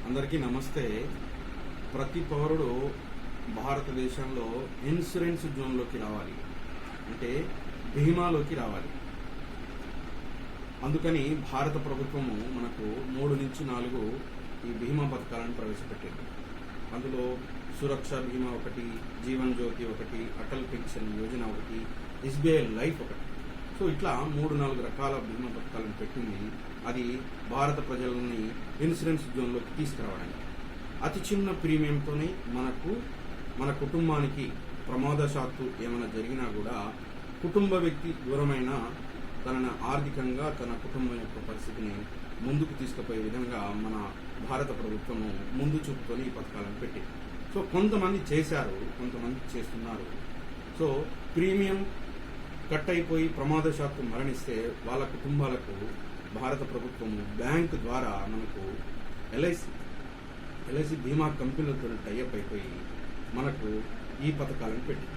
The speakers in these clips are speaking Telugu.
అందరికీ నమస్తే. ప్రతి పౌరుడు భారతదేశంలో ఇన్సూరెన్స్ జోన్లోకి రావాలి, అంటే బీమాలోకి రావాలి. అందుకని భారత ప్రభుత్వము మనకు 3 నుంచి 4 ఈ బీమా పథకాలను ప్రవేశపెట్టింది. అందులో సురక్ష బీమా ఒకటి, జీవన్ జ్యోతి ఒకటి, అటల్ పెన్షన్ యోజన ఒకటి, ఎస్బీఐ లైఫ్ ఒకటి. సో ఇట్లా 3-4 రకాల బీమా పథకాలను పెట్టింది. అది భారత ప్రజలని ఇన్సూరెన్స్ జోన్లోకి తీసుకురావడానికి అతి చిన్న ప్రీమియంతోనే మన కుటుంబానికి ప్రమాదశాత్తు ఏమైనా జరిగినా కూడా కుటుంబ వ్యక్తి దూరమైన తనను ఆర్థికంగా తన కుటుంబం యొక్క పరిస్థితిని ముందుకు తీసుకుపోయే విధంగా మన భారత ప్రభుత్వము ముందు చూపుతోనే ఈ పథకాలను పెట్టింది. సో కొంతమంది చేశారు, కొంతమంది చేస్తున్నారు. సో ప్రీమియం కట్ అయిపోయి ప్రమాదశాత్తు మరణిస్తే వాళ్ళ కుటుంబాలకు భారత ప్రభుత్వము బ్యాంకు ద్వారా మనకు ఎల్ఐసి బీమా కంపెనీలతో టైఅప్ అయిపోయి మనకు ఈ పథకాలను పెట్టింది.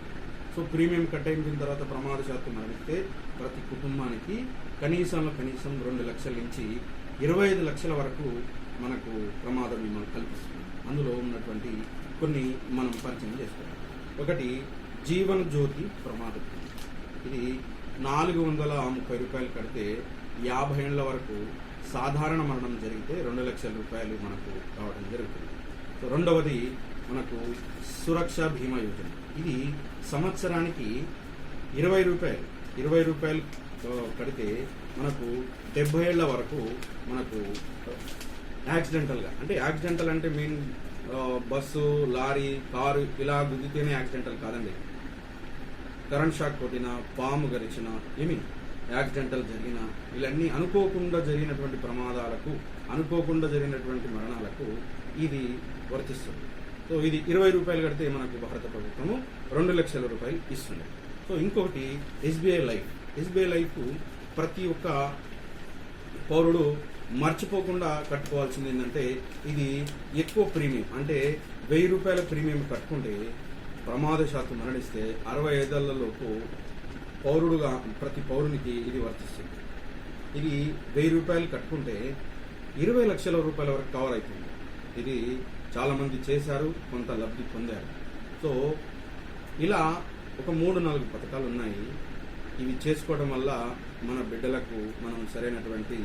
సో ప్రీమియం కట్ అయిన తర్వాత ప్రమాదశాత్తు మరణిస్తే ప్రతి కుటుంబానికి కనీసం 2 లక్షల నుంచి 25 లక్షల వరకు మనకు ప్రమాద బీమా కల్పిస్తుంది. అందులో ఉన్నటువంటి కొన్ని మనం పరిచయం చేసుకోవాలి. ఒకటి జీవన్ జ్యోతి ప్రమాద బీమా. ఇది 430 రూపాయలు కడితే 50 ఏళ్ల వరకు సాధారణ మరణం జరిగితే 2 లక్షల రూపాయలు మనకు రావడం జరుగుతుంది. సో రెండవది మనకు సురక్ష బీమా యోజన. ఇది సంవత్సరానికి 20 రూపాయలు కడితే మనకు 70 ఏళ్ల వరకు మనకు యాక్సిడెంటల్ అంటే మీన్ బస్సు, లారీ, కారు ఇలా గుద్దితేనే యాక్సిడెంటల్ కాదండి. కరెంట్ షాక్ కొట్టిన, పాము గరిచిన, యాక్సిడెంటల్ జరిగిన, ఇవన్నీ అనుకోకుండా జరిగినటువంటి ప్రమాదాలకు, అనుకోకుండా జరిగినటువంటి మరణాలకు ఇది వర్తిస్తుంది. సో ఇది 20 రూపాయలు కడితే మనకు భారత ప్రభుత్వము 2 లక్షల రూపాయలు ఇస్తుంది. సో ఇంకొకటి ఎస్బీఐ లైఫ్ ప్రతి ఒక్క పౌరుడు మర్చిపోకుండా కట్టుకోవాల్సింది ఏంటంటే, ఇది ఎక్కువ ప్రీమియం, అంటే 1000 రూపాయల ప్రీమియం కట్టుకుంటే ప్రమాదశాత్తు మరణిస్తే 65 ఏళ్లలోపు ప్రతి పౌరునికి ఇది వర్తిస్తుంది. ఇది 1000 రూపాయలు కట్టుకుంటే 20 లక్షల రూపాయల వరకు కవర్ అవుతుంది. ఇది చాలా మంది చేశారు, కొంత లబ్ధి పొందారు. సో ఇలా ఒక 3-4 పథకాలు ఉన్నాయి. ఇవి చేసుకోవడం వల్ల మన బిడ్డలకు మనం సరైనటువంటి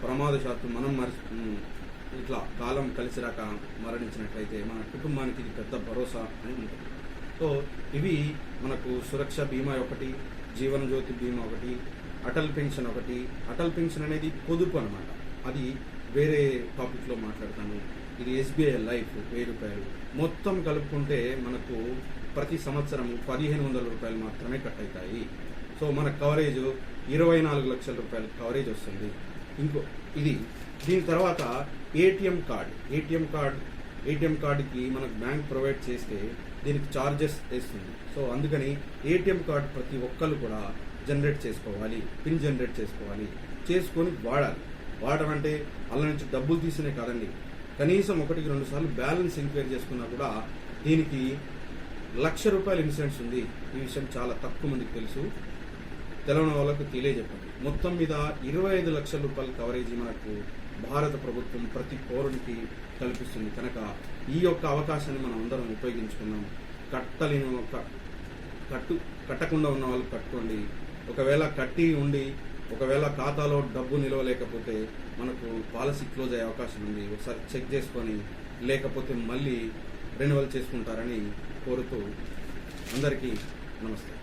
ప్రమాదశాత్తు మనం ఇట్లా కాలం కలిసి రాక మరణించినట్లయితే మన కుటుంబానికి ఇది పెద్ద భరోసా అని ఉంటుంది. సో ఇవి మనకు సురక్ష బీమా ఒకటి, జీవన జ్యోతి బీమా ఒకటి, అటల్ పెన్షన్ ఒకటి. అటల్ పెన్షన్ అనేది పొదుపు అన్నమాట, అది వేరే టాపిక్లో మాట్లాడతాను. ఇది ఎస్బీఐ లైఫ్ 1000 రూపాయలు. మొత్తం కలుపుకుంటే మనకు ప్రతి సంవత్సరం 1500 రూపాయలు మాత్రమే కట్ అవుతాయి. సో మన కవరేజ్ 24 లక్షల రూపాయల కవరేజ్ వస్తుంది. దీని తర్వాత ఏటీఎం కార్డుకి మనకు బ్యాంక్ ప్రొవైడ్ చేస్తే దీనికి చార్జెస్ వేస్తుంది. సో అందుకని ఏటీఎం కార్డు ప్రతి ఒక్కరు కూడా జనరేట్ చేసుకోవాలి, పిన్ జనరేట్ చేసుకొని వాడడం అంటే అలా నుంచి డబ్బులు తీసినే కాదండి, కనీసం 1-2 సార్లు బ్యాలెన్స్ ఎంక్వైరీ చేసుకున్నా కూడా దీనికి 1 లక్ష రూపాయల ఇన్సూరెన్స్ ఉంది. ఈ విషయం చాలా తక్కువ మందికి తెలుసు. తెలంగాణ వాళ్ళకు తెలియజెప్పండి. మొత్తం మీద 25 లక్షల రూపాయల కవరేజీ మనకు భారత ప్రభుత్వం ప్రతి పౌరునికి కల్పిస్తుంది. కనుక ఈ యొక్క అవకాశాన్ని మనం అందరం ఉపయోగించుకున్నాం. కట్టకుండా ఉన్న వాళ్ళు కట్టుకోండి. ఒకవేళ ఖాతాలో డబ్బు నిలవలేకపోతే మనకు పాలసీ క్లోజ్ అయ్యే అవకాశం ఉంది. ఒకసారి చెక్ చేసుకొని, లేకపోతే మళ్ళీ రెన్యువల్ చేసుకుంటారని కోరుతూ అందరికీ నమస్తే.